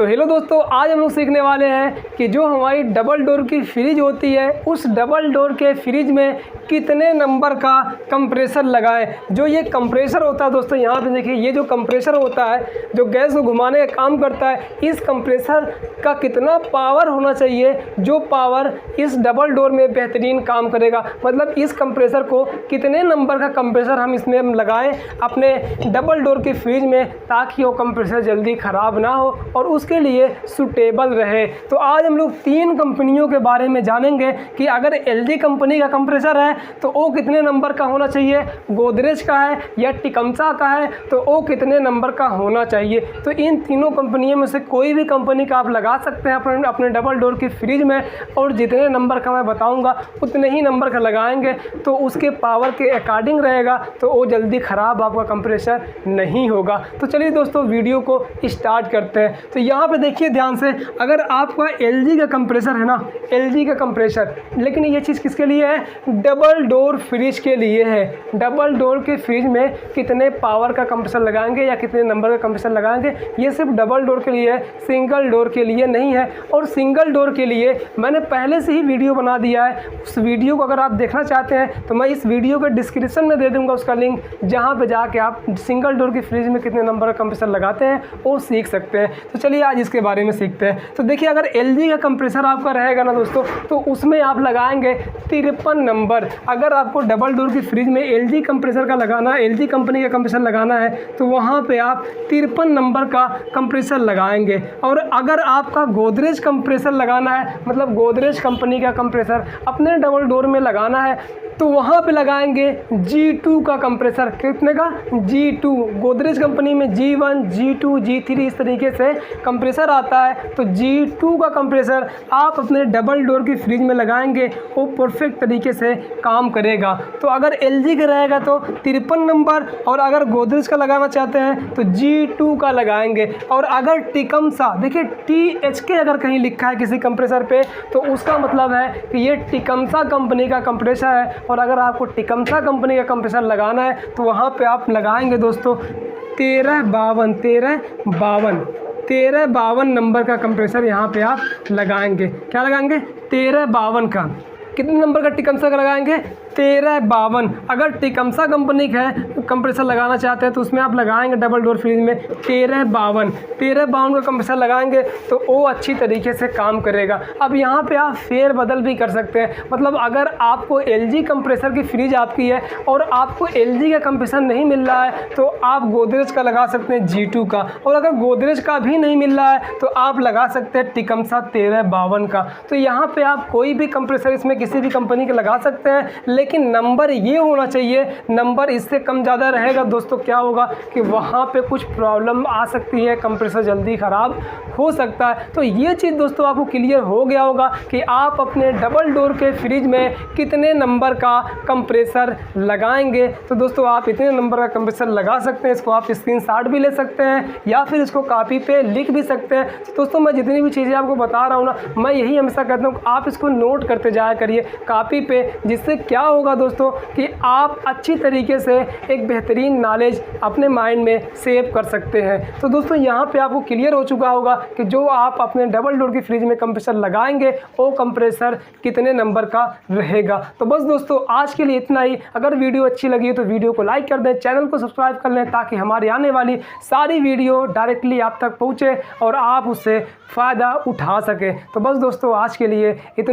तो हेलो दोस्तों, आज हम लोग सीखने वाले हैं कि जो हमारी डबल डोर की फ्रिज होती है उस डबल डोर के फ्रिज में कितने नंबर का कंप्रेसर लगाएं। जो ये कंप्रेसर होता है दोस्तों, यहाँ पे देखिए, ये जो कंप्रेसर होता है जो गैस को घुमाने का काम करता है, इस कंप्रेसर का कितना पावर होना चाहिए जो पावर इस डबल डोर में बेहतरीन काम करेगा। मतलब इस कंप्रेसर को कितने नंबर का कंप्रेसर हम इसमें लगाएं अपने डबल डोर के फ्रिज में, ताकि वो कंप्रेसर जल्दी ख़राब ना हो और उसके लिए सूटेबल रहे। तो आज हम लोग 3 कंपनियों के बारे में जानेंगे कि अगर एलजी कंपनी का कंप्रेसर है तो वो कितने नंबर का होना चाहिए, गोदरेज का है या टिकमसा का है तो वो कितने नंबर का होना चाहिए। तो इन तीनों कंपनियों में से कोई भी कंपनी का आप लगा सकते हैं अपने डबल डोर की फ्रिज में, और जितने नंबर का मैं बताऊंगा उतने ही नंबर का लगाएंगे तो उसके पावर के अकॉर्डिंग रहेगा, तो वो जल्दी ख़राब आपका कंप्रेसर नहीं होगा। तो चलिए दोस्तों, वीडियो को स्टार्ट करते हैं। तो यहाँ पे देखिए ध्यान से, अगर आपका एलजी का कंप्रेसर है ना, एलजी का कंप्रेसर, लेकिन ये चीज़ किसके लिए है, डबल डोर फ्रिज के लिए है। डबल डोर के फ्रिज में कितने पावर का कंप्रेसर लगाएंगे या कितने नंबर का कंप्रेसर लगाएंगे, ये सिर्फ डबल डोर के लिए है, सिंगल डोर के लिए नहीं है। और सिंगल डोर के लिए मैंने पहले से ही वीडियो बना दिया है, उस वीडियो को अगर आप देखना चाहते हैं तो मैं इस वीडियो के डिस्क्रिप्शन में दे दूँगा उसका लिंक, जहाँ पर जाके आप सिंगल डोर की फ्रिज में कितने नंबर का कंप्रेसर लगाते हैं वो सीख सकते हैं। तो चलिए आज इसके बारे में सीखते हैं। तो देखिए, अगर एलजी का कंप्रेसर आपका रहेगा ना दोस्तों, तो उसमें आप लगाएंगे 53 नंबर। अगर आपको डबल डोर की फ्रिज में एलजी कंप्रेसर का लगाना, एलजी कंपनी का कंप्रेसर लगाना है तो वहाँ पे आप 53 नंबर का कंप्रेसर लगाएंगे। और अगर आपका गोदरेज कंप्रेसर लगाना है, मतलब गोदरेज कंपनी का कंप्रेसर अपने डबल डोर में लगाना है, तो वहाँ पे लगाएंगे G2 का कंप्रेसर। कितने का, G2। गोदरेज कंपनी में G1, G2, G3 इस तरीके से कंप्रेसर आता है, तो G2 का कंप्रेसर आप अपने डबल डोर की फ्रिज में लगाएंगे, वो परफेक्ट तरीके से काम करेगा। तो अगर LG का रहेगा तो 53 नंबर, और अगर गोदरेज का लगाना चाहते हैं तो G2 का लगाएंगे। और अगर टिकमसा, देखिए THK अगर कहीं लिखा है किसी कंप्रेसर पे तो उसका मतलब है कि ये टिकमसा कंपनी का कंप्रेसर है। और अगर आपको टिकमसा कंपनी का कंप्रेसर लगाना है तो वहाँ पे आप लगाएंगे दोस्तों 1352 नंबर का कंप्रेसर यहाँ पे आप लगाएंगे। क्या लगाएंगे, 1352 का। कितने नंबर का टिकमसा का लगाएंगे, 1352। अगर टिकमसा कंपनी का है कंप्रेसर लगाना चाहते हैं तो उसमें आप लगाएंगे डबल डोर फ्रिज में 1352 का कंप्रेसर लगाएंगे तो वो अच्छी तरीके से काम करेगा। अब यहाँ पे आप फेर बदल भी कर सकते हैं। मतलब अगर आपको एलजी कंप्रेसर की फ्रिज आपकी है और आपको एलजी का कंप्रेसर नहीं मिल रहा है तो आप गोदरेज का लगा सकते हैं, G2 का। और अगर गोदरेज का भी नहीं मिल रहा है तो आप लगा सकते हैं टिकमसा 1352 का। तो यहाँ पर आप कोई भी कंप्रेसर इसमें किसी भी कंपनी के लगा सकते हैं, लेकिन नंबर ये होना चाहिए, नंबर इससे कम ज़्यादा रहेगा दोस्तों क्या होगा कि वहाँ पे कुछ प्रॉब्लम आ सकती है, कंप्रेसर जल्दी ख़राब हो सकता है। तो ये चीज़ दोस्तों आपको क्लियर हो गया होगा कि आप अपने डबल डोर के फ्रिज में कितने नंबर का कंप्रेसर लगाएंगे। तो दोस्तों आप इतने नंबर का कंप्रेसर लगा सकते हैं, इसको आप स्क्रीनशॉट भी ले सकते हैं या फिर इसको कॉपी पे लिख भी सकते हैं। तो दोस्तों मैं जितनी भी चीज़ें आपको बता रहा हूँ ना, मैं यही हमेशा कहता हूँ आप इसको नोट करते जाया करिए कॉपी पे, जिससे क्या होगा दोस्तों कि आप अच्छी तरीके से एक बेहतरीन नॉलेज अपने माइंड में सेव कर सकते हैं। तो दोस्तों यहाँ पे आपको क्लियर हो चुका होगा कि जो आप अपने डबल डोर की फ्रिज में कंप्रेसर लगाएंगे वो कंप्रेसर कितने नंबर का रहेगा। तो बस दोस्तों आज के लिए इतना ही। अगर वीडियो अच्छी लगी है तो वीडियो को लाइक कर दें, चैनल को सब्सक्राइब कर लें, ताकि हमारी आने वाली सारी वीडियो डायरेक्टली आप तक पहुँचे और आप उससे फ़ायदा उठा सकें। तो बस दोस्तों आज के लिए इतना।